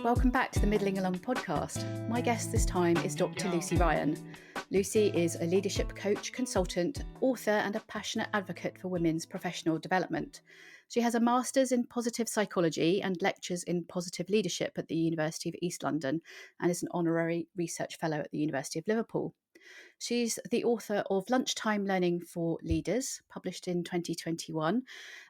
Welcome back to the Middling Along podcast. My guest this time is Dr. Lucy Ryan. Lucy is a leadership coach, consultant, author, and a passionate advocate for women's professional development. She has a master's in positive psychology and lectures in positive leadership at the University of East London and is an honorary research fellow at the University of Liverpool. She's the author of Lunchtime Learning for Leaders, published in 2021,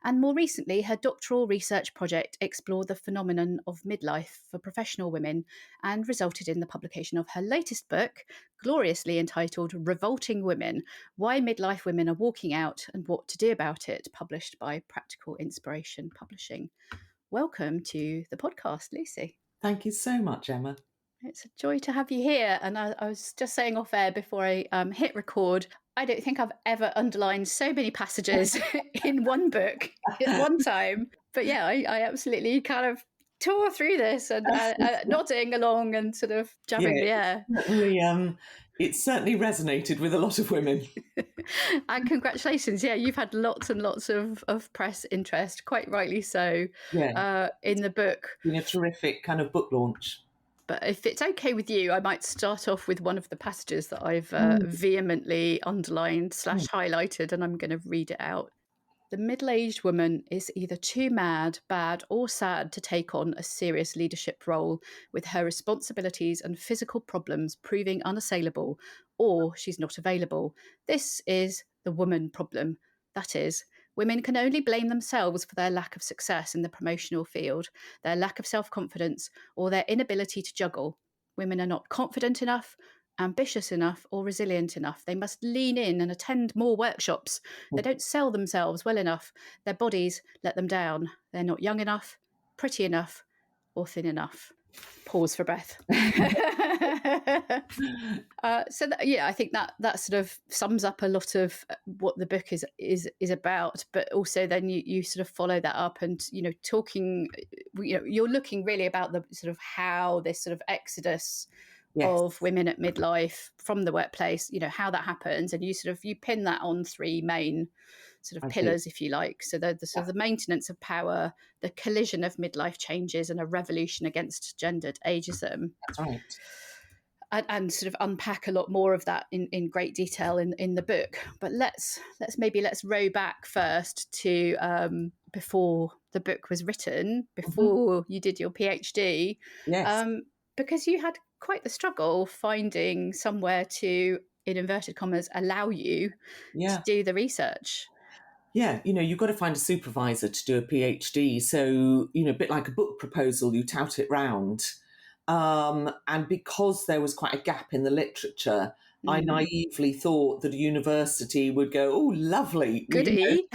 and more recently, her doctoral research project explored the phenomenon of midlife for professional women and resulted in the publication of her latest book, gloriously entitled Revolting Women: Why Midlife Women Are Walking Out and What to Do About It, published by Practical Inspiration Publishing. Welcome to the podcast, Lucy. Thank you so much, Emma. It's a joy to have you here. And I was just saying off air before I hit record, I don't think I've ever underlined so many passages in one book at one time. But yeah, I absolutely kind of tore through this and nodding along and sort of jabbing the air. It certainly resonated with a lot of women. And congratulations. Yeah, you've had lots and lots of press interest, quite rightly so, in the book. Been a terrific kind of book launch. But if it's okay with you, I might start off with one of the passages that I've vehemently underlined / highlighted, and I'm going to read it out. The middle-aged woman is either too mad, bad, or sad to take on a serious leadership role, with her responsibilities and physical problems proving unassailable, or she's not available. This is the woman problem. That is, women can only blame themselves for their lack of success in the promotional field, their lack of self-confidence, or their inability to juggle. Women are not confident enough, ambitious enough, or resilient enough. They must lean in and attend more workshops. They don't sell themselves well enough. Their bodies let them down. They're not young enough, pretty enough, or thin enough. Pause for breath. I think that sort of sums up a lot of what the book is about. But also, then you sort of follow that up, and talking. You're looking really about the sort of how this sort of exodus of women at midlife from the workplace, how that happens, and you pin that on three main sort of pillars, if you like. So the maintenance of power, the collision of midlife changes, and a revolution against gendered ageism. That's right. And sort of unpack a lot more of that in great detail in the book. But let's row back first to before the book was written, before you did your PhD. Yes. Because you had quite the struggle finding somewhere to, in inverted commas, allow you to do the research. Yeah, you've got to find a supervisor to do a PhD. So, a bit like a book proposal, you tout it round. And because there was quite a gap in the literature, I naively thought that a university would go, oh, lovely. Goody.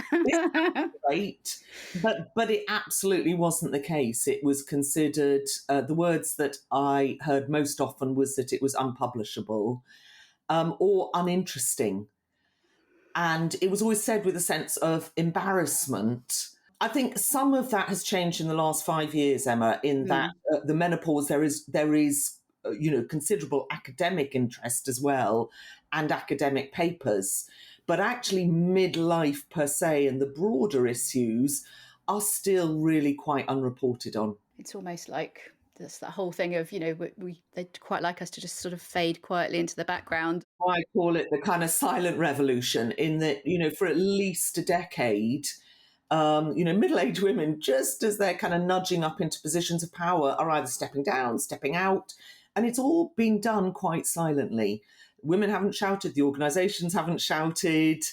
Great. But it absolutely wasn't the case. It was considered, the words that I heard most often was that it was unpublishable or uninteresting. And it was always said with a sense of embarrassment. I think some of that has changed in the last 5 years, Emma, in that the menopause, there is considerable academic interest as well and academic papers. But actually midlife per se and the broader issues are still really quite unreported on. It's almost like that's that whole thing of, they'd quite like us to just sort of fade quietly into the background. I call it the kind of silent revolution in that, for at least a decade, middle-aged women, just as they're kind of nudging up into positions of power, are either stepping down, stepping out, and it's all been done quite silently. Women haven't shouted, the organisations haven't shouted,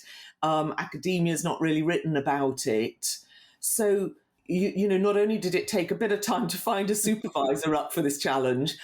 academia's not really written about it. So, not only did it take a bit of time to find a supervisor up for this challenge,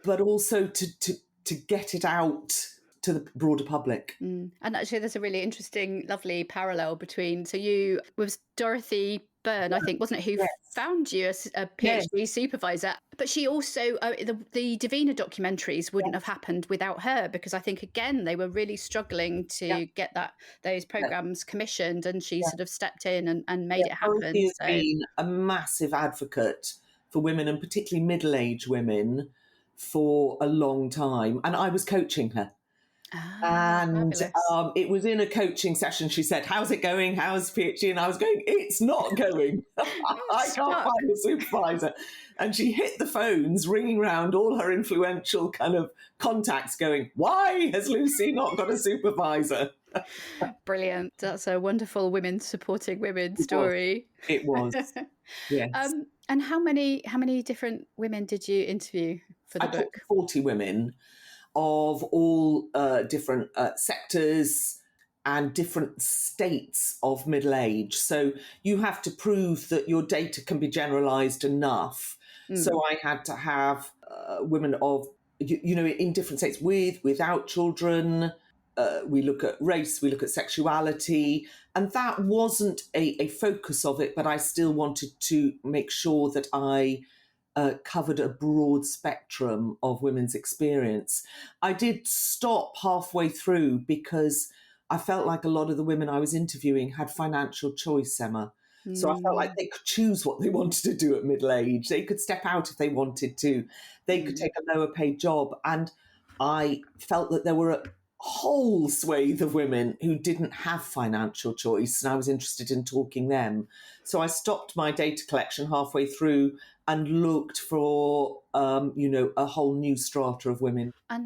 but also to get it out to the broader public. And actually, there's a really interesting, lovely parallel between, so you was Dorothy Byrne, I think, wasn't it, who found you as a PhD supervisor? But she also, the Davina documentaries wouldn't have happened without her, because I think, again, they were really struggling to get those programs commissioned, and she sort of stepped in and made it happen. Dorothy has been a massive advocate for women, and particularly middle-aged women, for a long time. And I was coaching her. Ah, And fabulous. it was in a coaching session. She said, "How's it going? How's PhD?" And I was going, "It's not going. I can't Stuck. find a supervisor." And she hit the phones, ringing round all her influential kind of contacts, going, "Why has Lucy not got a supervisor?" Brilliant. That's a wonderful women supporting women It was. story. It was. Yes. And how many different women did you interview for I the talked book? to 40 women of all different sectors and different states of middle age. So you have to prove that your data can be generalized enough. Mm. So I had to have women of, in different states without children. We look at race, we look at sexuality, and that wasn't a focus of it, but I still wanted to make sure that I covered a broad spectrum of women's experience. I did stop halfway through because I felt like a lot of the women I was interviewing had financial choice, Emma. So I felt like Mm. they could choose what they wanted to do at middle age. They could step out if they wanted to. They could Mm. take a lower paid job. And I felt that there were a whole swathe of women who didn't have financial choice, and I was interested in talking them. So I stopped my data collection halfway through and looked for, a whole new strata of women. And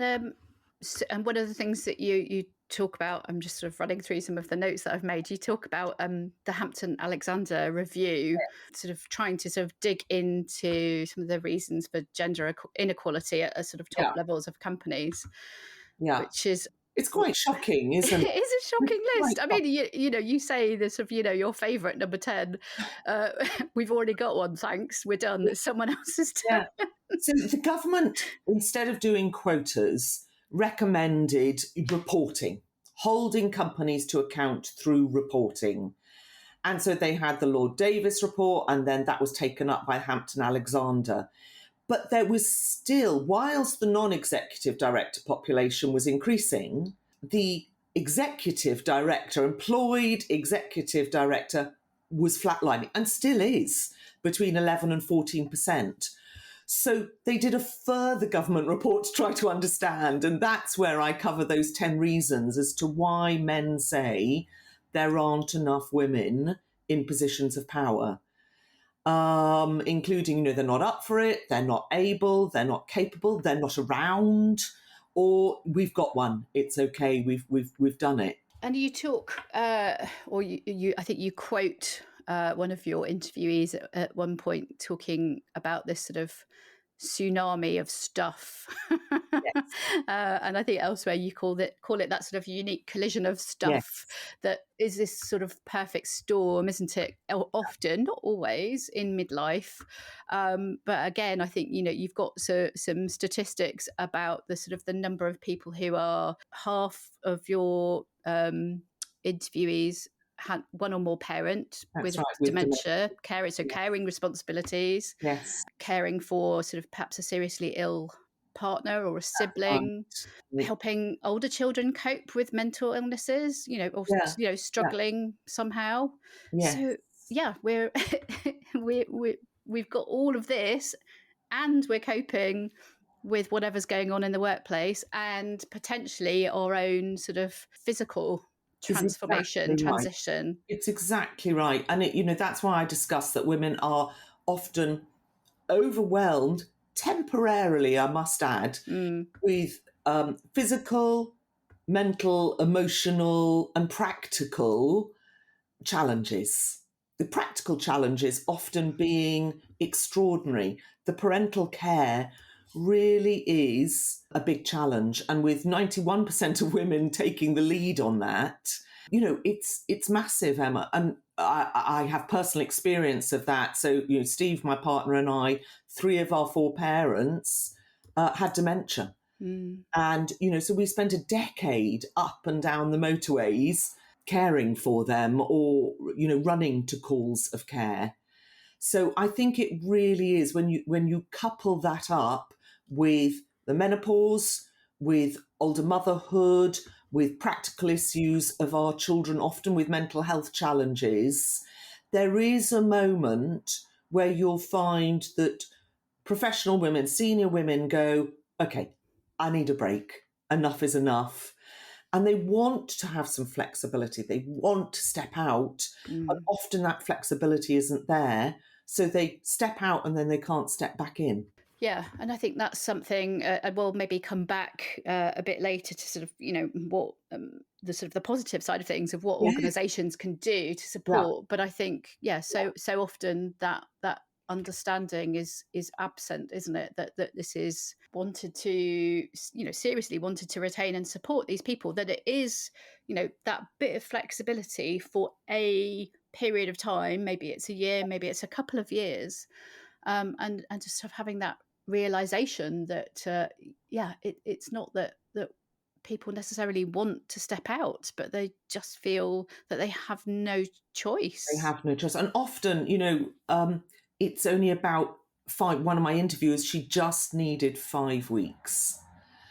one of the things that you talk about, I'm just sort of running through some of the notes that I've made. You talk about the Hampton Alexander review, sort of trying to sort of dig into some of the reasons for gender inequality at sort of top Yeah, levels of companies, yeah. which is It's quite shocking, isn't it it? is a It's shocking quite list. I mean, you say this of your favourite number 10. Uh, we've already got one. Thanks, we're done. It's someone else's turn. Yeah. So the government, instead of doing quotas, recommended reporting, holding companies to account through reporting. And so they had the Lord Davis report, and then that was taken up by Hampton Alexander. But there was still, whilst the non executive director population was increasing, the executive director, employed executive director, was flatlining and still is between 11 and 14%. So they did a further government report to try to understand. And that's where I cover those 10 reasons as to why men say there aren't enough women in positions of power. Including, they're not up for it, they're not able, they're not capable, they're not around, or we've got one. It's okay. We've done it. And you talk, or I think you quote one of your interviewees at one point talking about this sort of tsunami of stuff. Yes. And I think elsewhere you call it that sort of unique collision of Yes. stuff that is this sort of perfect storm, isn't it? Often, not always, in midlife. But again, I think you've got some statistics about the sort of the number of people who are half of your interviewees had one or more parent That's with right. With dementia, dementia. caring responsibilities, Yes. caring for sort of perhaps a seriously ill partner or a Right. sibling, helping older children cope with mental illnesses, or Yeah. Yeah. struggling somehow. Yes. So yeah, we've got all of this, and we're coping with whatever's going on in the workplace and potentially our own sort of physical Is transformation, exactly right. transition. It's exactly right. And that's why I discuss that women are often overwhelmed temporarily, I must add, Mm. with physical, mental, emotional, and practical challenges. The practical challenges often being extraordinary. The parental care really is a big challenge. And with 91% of women taking the lead on that, it's massive, Emma. And I have personal experience of that. So, Steve, my partner, and I, 3 of our 4 parents had dementia. Mm. And, so we spent a decade up and down the motorways caring for them or, running to calls of care. So I think it really is when you couple that up with the menopause, with older motherhood, with practical issues of our children, often with mental health challenges, there is a moment where you'll find that professional women, senior women go, okay, I need a break. Enough is enough. and they want to have some flexibility. They want to step out, and often that flexibility isn't there. So they step out and then they can't step back in. Yeah, and I think that's something, and we'll maybe come back a bit later to sort of, what the sort of the positive side of things of what Yeah, organisations can do to yeah, support. But I think, so often that understanding is absent, isn't it? That this is wanted to, seriously wanted to retain and support these people. That it is, that bit of flexibility for a period of time. Maybe it's a year, maybe it's a couple of years, and just sort of having that realization that it's not that people necessarily want to step out, but they just feel that they have no they choice. have no choice. And often, it's only about five. One of my interviewers, she just needed 5 weeks.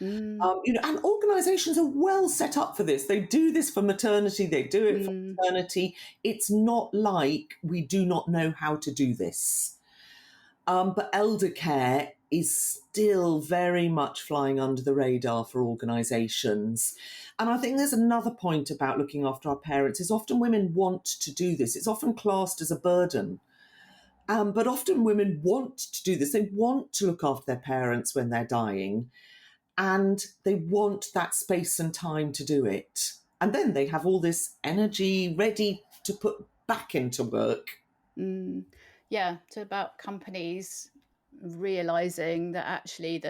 Mm, And organisations are well set up for this. They do this for maternity, they do it for mm, paternity. It's not like we do not know how to do this. But elder care is still very much flying under the radar for organisations. And I think there's another point about looking after our parents is often women want to do this. It's often classed as a burden. But often women want to do this. They want to look after their parents when they're dying, and they want that space and time to do it. And then they have all this energy ready to put back into work. mm. Yeah, so about companies realizing that actually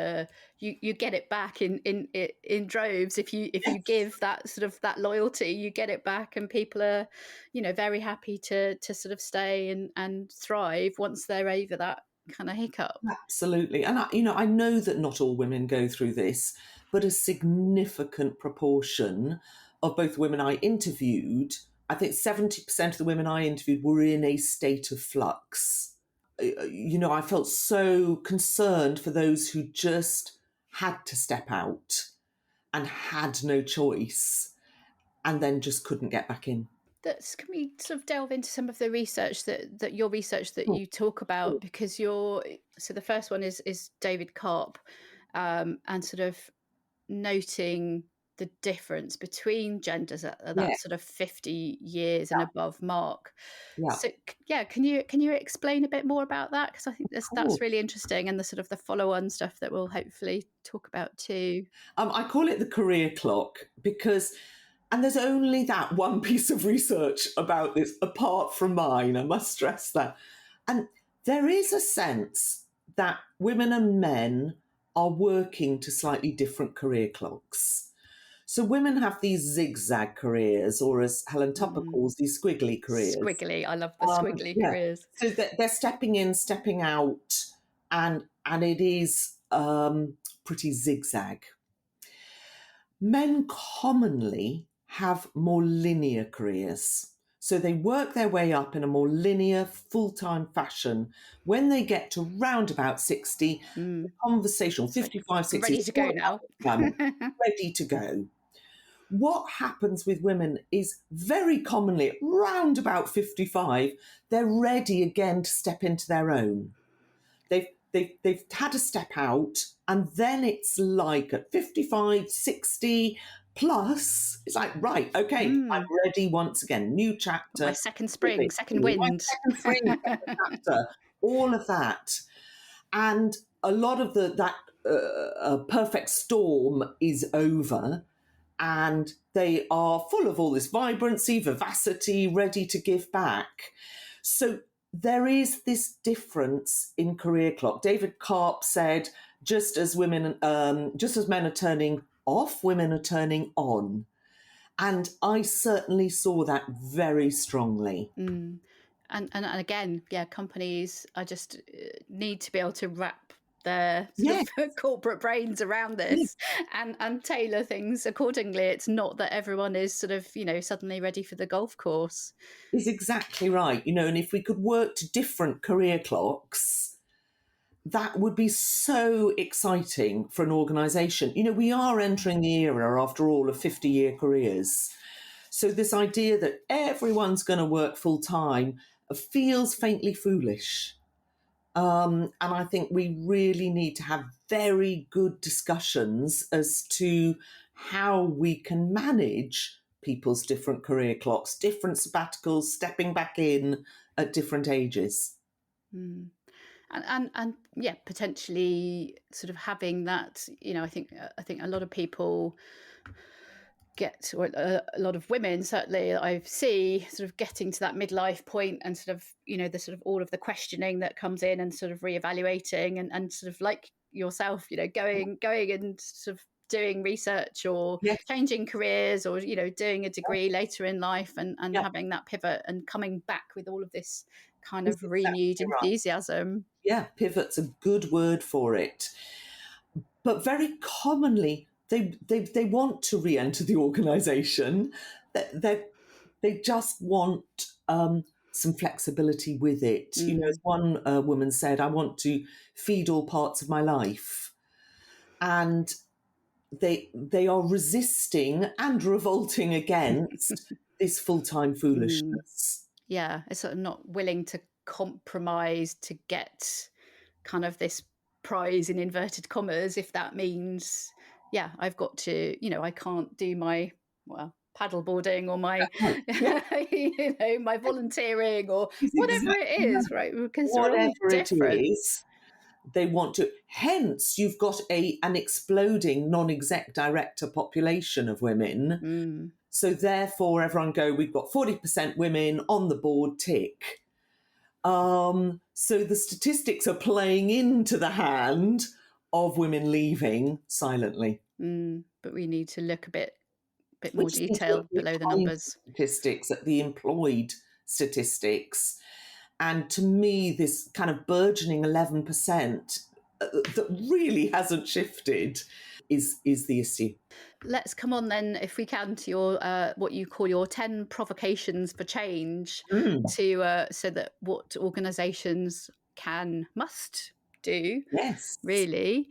you get it back in droves if you give that sort of that loyalty, you get it back, and people are very happy to sort of stay and thrive once they're over that kind of hiccup. Absolutely. And I know that not all women go through this, but a significant proportion of both women I interviewed, I think 70% of the women I interviewed were in a state of flux. I felt so concerned for those who just had to step out and had no choice and then just couldn't get back in. Can we sort of delve into some of the research that your research that Mm. you talk about, because so the first one is David Karp, and sort of noting the difference between genders at Yeah, that sort of 50 years and above mark. yeah, So yeah, can you explain a bit more about that, because I think that's cool. really interesting, and the sort of the follow-on stuff that we'll hopefully talk about too. I call it the career clock because, and there's only that one piece of research about this apart from mine, I must stress that. And there is a sense that women and men are working to slightly different career clocks. So women have these zigzag careers, or as Helen Tupper Mm. calls these squiggly careers. Squiggly, I love the squiggly Yeah. careers. So they're stepping in, stepping out, and it is pretty zigzag. Men commonly have more linear careers. So they work their way up in a more linear, full time fashion. When they get to round about 60, the Mm. conversation, It's like, 55, I'm 60, ready is to all go about now. retirement, ready to go. What happens with women is very commonly at round about 55, they're ready again to step into their own. They've had to step out, and then it's like at 55, 60 plus, it's like, right, okay, I'm Mm. ready once again, new My chapter. second spring, second My wind. second spring, second chapter, all of that. And a lot of that perfect storm is over, and they are full of all this vibrancy, vivacity, ready to give back. So there is this difference in career clock. David Karp said, just as men are turning off, women are turning on. And I certainly saw that very strongly. Mm. And again, yeah, companies I just need to be able to wrap their sort Yeah, of corporate brains around yeah, this and tailor things accordingly. It's not that everyone is sort of, suddenly ready for the golf course. is exactly right. And if we could work to different career clocks, that would be so exciting for an organisation. We are entering the era, after all, of 50-year careers. So this idea that everyone's going to work full time feels faintly foolish. And I think we really need to have very good discussions as to how we can manage people's different career clocks, different sabbaticals, stepping back in at different ages. Mm. And yeah, potentially sort of having that, I think a lot of people get, or a lot of women certainly I see, sort of getting to that midlife point, and sort of, the sort of all of the questioning that comes in, and sort of reevaluating, and sort of like yourself, going and sort of doing research, or Yes, changing careers, or doing a degree later in life, and yeah, having that pivot, and coming back with all of this kind that's of renewed exactly right. enthusiasm. Yeah, pivot's a good word for it. But very commonly, they want to re-enter the organisation. They just want some flexibility with it. As Mm. one woman said, I want to feed all parts of my life. And they are resisting and revolting against this full-time Mm. foolishness. Yeah, it's sort of not willing to compromise to get kind of this prize in inverted commas, if that means, yeah, I've got to, I can't do my, well, paddleboarding, or my, Right. Yeah, my volunteering, or it's whatever exactly it is, right. right? Because we're all Whatever it different. is, they want to. Hence, you've got an exploding non-exec director population of women. Mm. So therefore, everyone go, we've got 40% women on the board, tick. So the statistics are playing into the hand of women leaving silently. But we need to look a bit We more just need to look detailed below the behind numbers. the statistics, at the employed statistics. And to me, this kind of burgeoning 11% that really hasn't shifted is the issue. Let's come on then, if we can, to your what you call your 10 provocations for change, Mm, to so that what organisations must do, yes. really.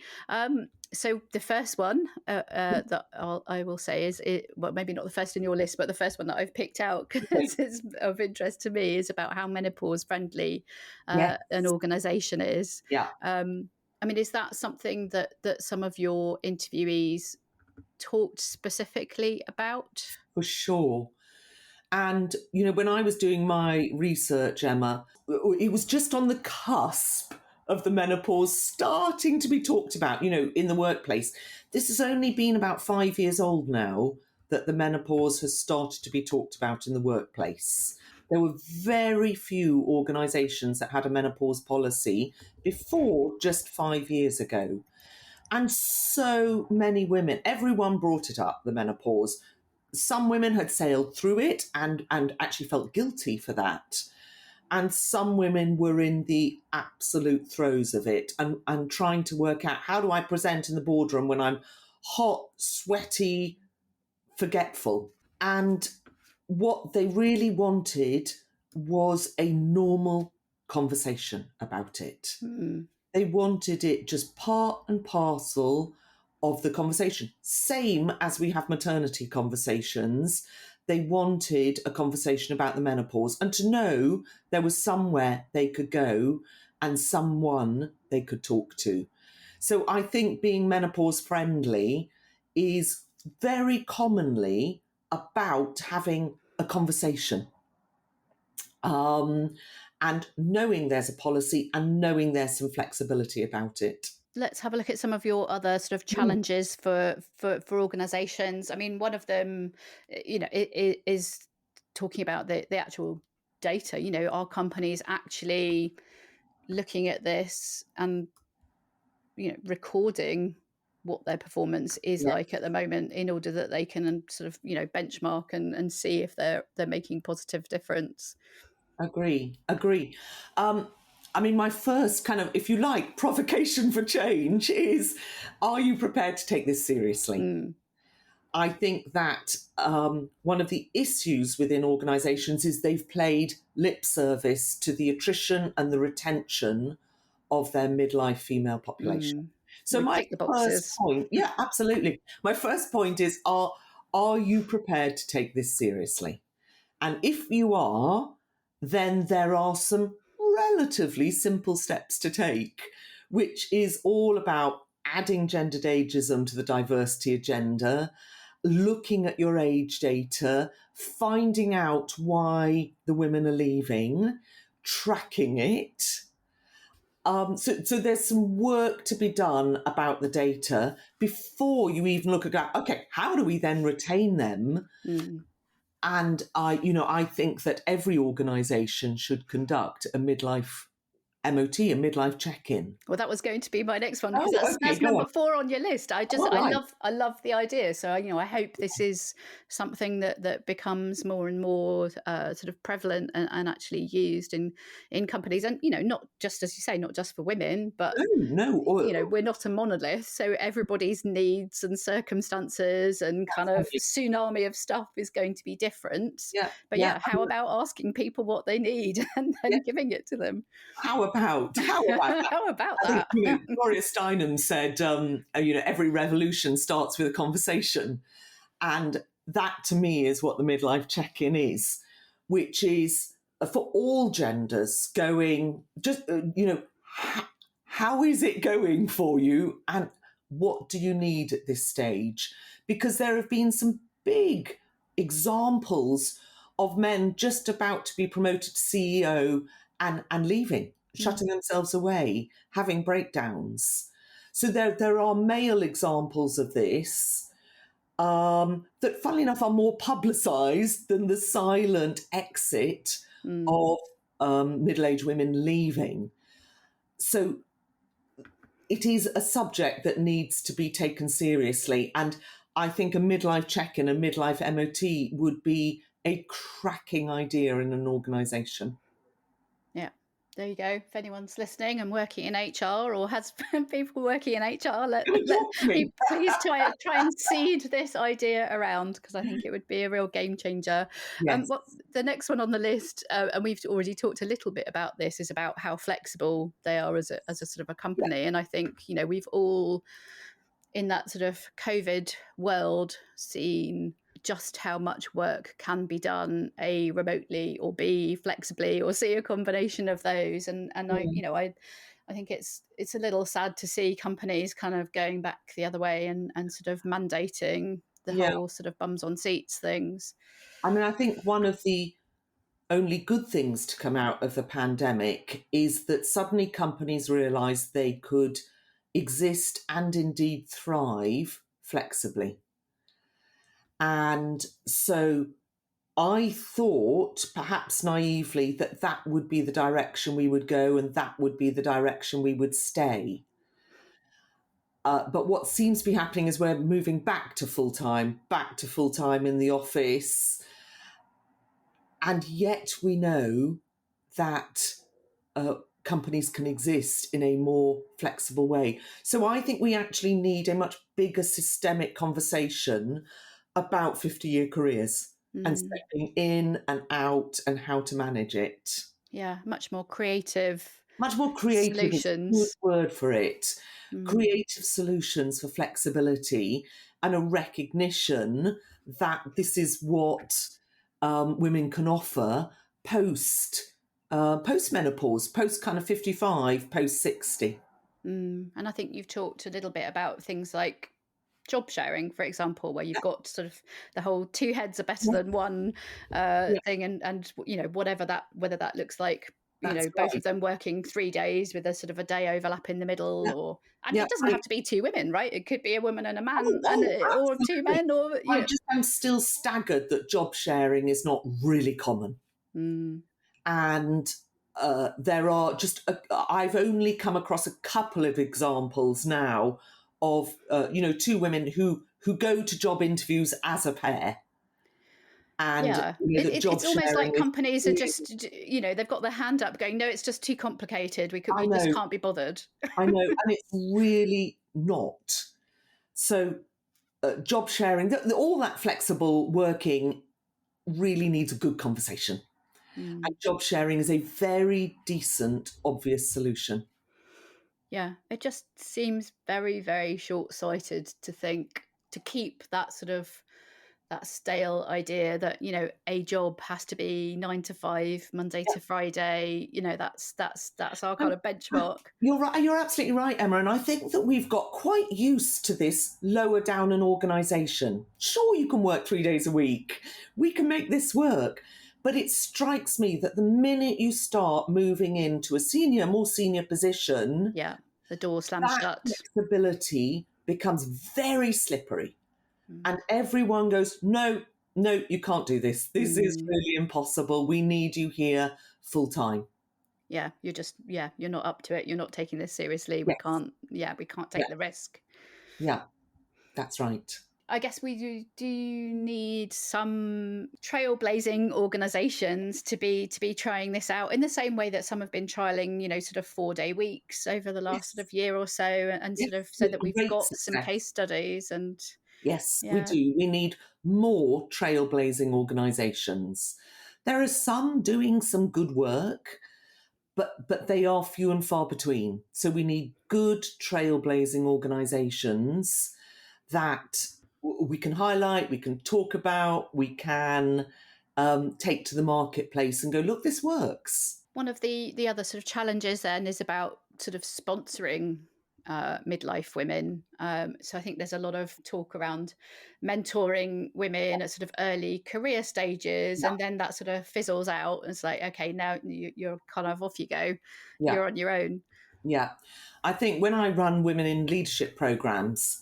So the first one that I will say is, well, maybe not the first in your list, but the first one that I've picked out Okay. because it's of interest to me, is about how menopause friendly Yes. an organisation is. Yeah, I mean, is that something that some of your interviewees talked specifically about? for sure. And, when I was doing my research, Emma, it was just on the cusp of the menopause starting to be talked about, in the workplace. This has only been about 5 years old now that the menopause has started to be talked about in the workplace. There were very few organisations that had a menopause policy before just 5 years ago. And so many women, everyone brought it up, the menopause. Some women had sailed through it and actually felt guilty for that. And some women were in the absolute throes of it, and trying to work out, how do I present in the boardroom when I'm hot, sweaty, forgetful? And what they really wanted was a normal conversation about it. Mm. They wanted it just part and parcel of the conversation. Same as we have maternity conversations. They wanted a conversation about the menopause, and to know there was somewhere they could go and someone they could talk to. So I think being menopause friendly is very commonly about having a conversation. And knowing there's a policy, and knowing there's some flexibility about it. Let's have a look at some of your other sort of Mm, challenges for organisations. I mean, one of them, is talking about the actual data. Are companies actually looking at this and recording what their performance is yeah, like at the moment, in order that they can sort of benchmark and see if they're making positive difference? agree. I mean, my first kind of, if you like, provocation for change is: are you prepared to take this seriously? Mm. I think that one of the issues within organisations is they've played lip service to the attrition and the retention of their midlife female population. Mm. So We my tick the first boxes. point, yeah, absolutely. My first point is: are you prepared to take this seriously? And if you are, then there are some relatively simple steps to take, which is all about adding gendered ageism to the diversity agenda, looking at your age data, finding out why the women are leaving, tracking it. So there's some work to be done about the data before you even look at, okay, how do we then retain them? And I think that every organisation should conduct a midlife MOT, a midlife check-in. Well, that was going to be my next one, because Oh, that's okay, go number on. 4 on your list. I Right. love the idea. So I hope this is something that becomes more and more sort of prevalent and actually used in companies, and not just, as you say, not just for women, but No, we're not a monolith, so everybody's needs and circumstances and kind of tsunami of stuff is going to be different. yeah, But yeah. how about asking people what they need and then giving it to them? How about that? How about I think that? Gloria Steinem said, every revolution starts with a conversation, and that to me is what the midlife check-in is, which is for all genders going just how is it going for you, and what do you need at this stage? Because there have been some big examples of men just about to be promoted to CEO and leaving, shutting themselves away, having breakdowns. So there are male examples of this that, funnily enough, are more publicised than the silent exit of middle-aged women leaving. So it is a subject that needs to be taken seriously. And I think a midlife check-in, a midlife MOT would be a cracking idea in an organisation. Yeah, there you go. If anyone's listening and working in HR or has people working in HR, please try and seed this idea around, because I think it would be a real game changer. Yes. The next one on the list, and we've already talked a little bit about this, is about how flexible they are as a sort of a company. And I think we've all, in that sort of COVID world, seen just how much work can be done, A, remotely, or B, flexibly, or C, a combination of those. And I think it's a little sad to see companies kind of going back the other way and sort of mandating the whole sort of bums on seats things. I mean, I think one of the only good things to come out of the pandemic is that suddenly companies realised they could exist and indeed thrive flexibly. And so I thought, perhaps naively, that would be the direction we would go and that would be the direction we would stay. But what seems to be happening is we're moving back to full-time in the office. And yet we know that companies can exist in a more flexible way. So I think we actually need a much bigger systemic conversation about 50-year careers and stepping in and out and how to manage it. Yeah, much more creative. Much more creative solutions. is a good word for it. Creative solutions for flexibility and a recognition that this is what women can offer post-menopause, post kind of 55, post 60. And I think you've talked a little bit about things like job sharing, for example, where you've got sort of the whole 2 heads are better than one thing, and whether that looks like both of them working 3 days with a sort of a day overlap in the middle, and it doesn't have to be 2 women, right? It could be a woman and a man, or 2 men, or I'm still staggered that job sharing is not really common. And there are just I've only come across a couple of examples now of 2 women who go to job interviews as a pair. And it's almost like companies are just they've got their hand up going, no, it's just too complicated, we just can't be bothered. I know, and it's really not. So job sharing, all that flexible working really needs a good conversation. And job sharing is a very decent, obvious solution. Yeah, it just seems very, very short-sighted to think to keep that sort of that stale idea that, you know, a job has to be 9 to 5, Monday Yeah. to Friday. You know, that's our kind And of benchmark. you're right. You're absolutely right, Emma. And I think that we've got quite used to this lower down an organisation. Sure, you can work 3 days a week. We can make this work. But it strikes me that the minute you start moving into a more senior position, Yeah, the door slams that shut. flexibility becomes very slippery. Mm. And everyone goes, no, no, you can't do this. This is Mm. really impossible. We need you here full time. Yeah, you're not up to it. You're not taking this seriously. Yes. We can't Yeah. take the risk. Yeah. That's right. I guess we do need some trailblazing organizations to be trying this out in the same way that some have been trialing, you know, sort of 4-day weeks over the last sort Yes. of year or so, and Yes. sort of so With that we've great got some success. case studies. And Yes, we yeah. do. We need more trailblazing organisations. There are some doing some good work, but they are few and far between. So we need good trailblazing organisations that we can highlight, we can talk about, we can take to the marketplace and go, look, this works. One of the other sort of challenges then is about sort of sponsoring midlife women. So I think there's a lot of talk around mentoring women at sort of early career stages, Yeah, and then that sort of fizzles out. It's like, okay, now you're kind of off you go. yeah, You're on your own. yeah. I think when I run women in leadership programs,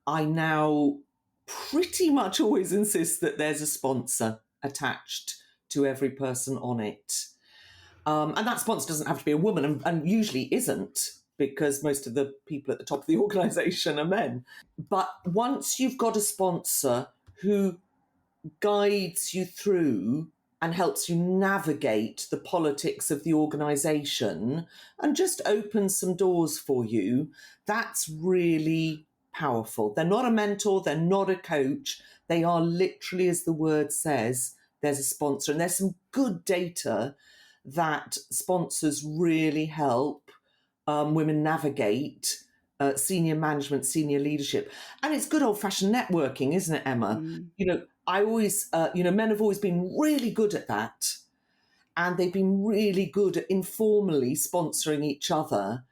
I now pretty much always insist that there's a sponsor attached to every person on it. And that sponsor doesn't have to be a woman, and usually isn't, because most of the people at the top of the organisation are men. But once you've got a sponsor who guides you through and helps you navigate the politics of the organisation and just opens some doors for you, that's really powerful. They're not a mentor, they're not a coach. They are literally, as the word says, there's a sponsor. And there's some good data that sponsors really help women navigate senior management, senior leadership. And it's good old fashioned networking, isn't it, Emma? Mm. You know, I always, men have always been really good at that. And they've been really good at informally sponsoring each other.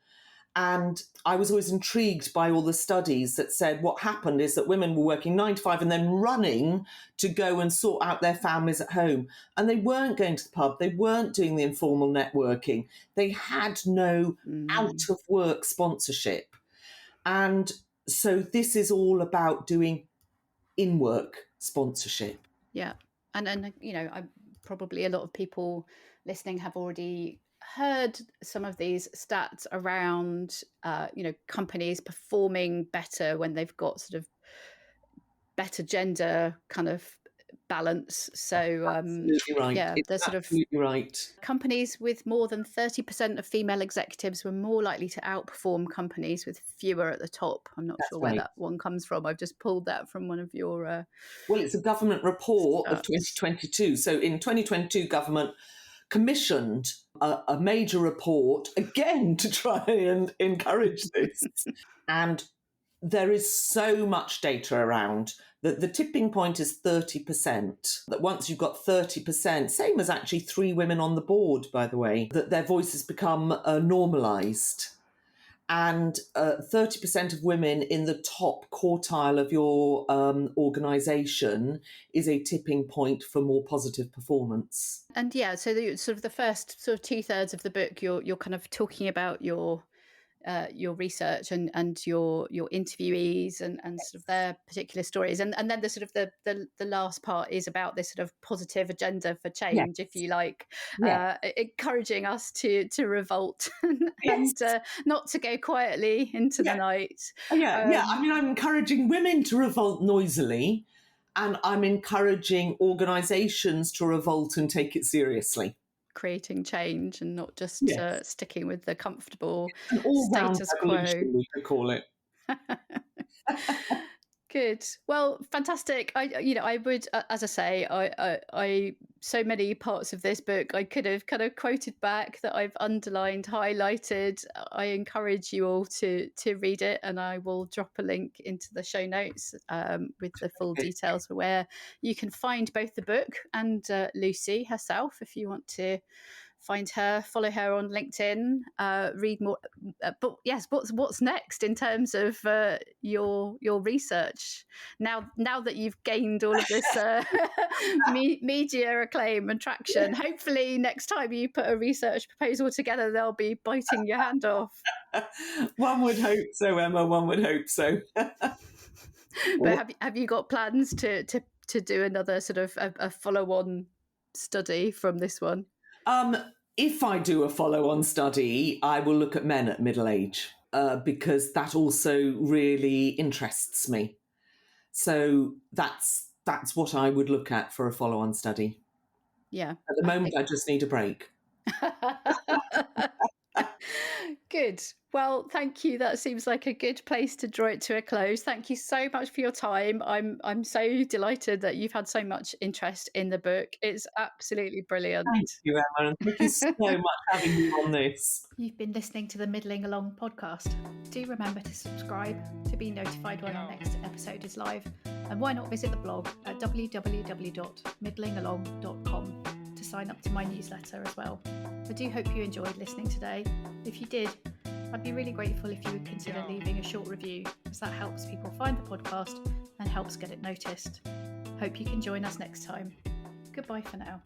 And I was always intrigued by all the studies that said what happened is that women were working 9 to 5 and then running to go and sort out their families at home. And they weren't going to the pub, they weren't doing the informal networking. They had no out of work sponsorship. And so this is all about doing in work sponsorship. Yeah. And you know, probably a lot of people listening have already heard some of these stats around, you know, companies performing better when they've got sort of better gender kind of balance. So Absolutely right. yeah, It's there's sort of absolutely right. companies with more than 30% of female executives were more likely to outperform companies with fewer at the top. I'm not That's sure where right. that one comes from. I've just pulled that from one of your Well, it's a government report of stats. 2022. So in 2022, government commissioned a major report again to try and encourage this. And there is so much data around that the tipping point is 30%. That once you've got 30%, same as actually 3 women on the board, by the way, that their voices become normalised. And 30% of women in the top quartile of your organisation is a tipping point for more positive performance. And yeah, so sort of the first sort of 2/3 of the book, you're kind of talking about your research and your interviewees and sort of their particular stories, and then the sort of the last part is about this sort of positive agenda for Yes, change, if you like, yes, encouraging us to revolt yes, and not to go quietly into the yeah, night. yeah. I mean, I'm encouraging women to revolt noisily, and I'm encouraging organisations to revolt and take it seriously. Creating change and not just Yes, sticking with the comfortable an all-round status quo. revolution, we could call it. Good. Well, fantastic. I would, as I say, I so many parts of this book I could have kind of quoted back that I've underlined, highlighted. I encourage you all to read it, and I will drop a link into the show notes with the full details for where you can find both the book and Lucy herself, if you want to find her, follow her on LinkedIn, read more. But yes, what's next in terms of your research? Now that you've gained all of this media acclaim and traction, hopefully next time you put a research proposal together, they'll be biting your hand off. One would hope so, Emma. One would hope so. But have you got plans to do another sort of a follow-on study from this one? If I do a follow-on study, I will look at men at middle age because that also really interests me. So that's what I would look at for a follow-on study. Yeah. At the moment, I just need a break. Good. Well, thank you. That seems like a good place to draw it to a close. Thank you so much for your time. I'm so delighted that you've had so much interest in the book. It's absolutely brilliant. Thank you, Emma, and thank you so much for having me on this. You've been listening to the Middling Along podcast. Do remember to subscribe to be notified when our next episode is live. And why not visit the blog at www.midlingalong.com to sign up to my newsletter as well. I do hope you enjoyed listening today. If you did, I'd be really grateful if you would consider leaving a short review, as that helps people find the podcast and helps get it noticed. Hope you can join us next time. Goodbye for now.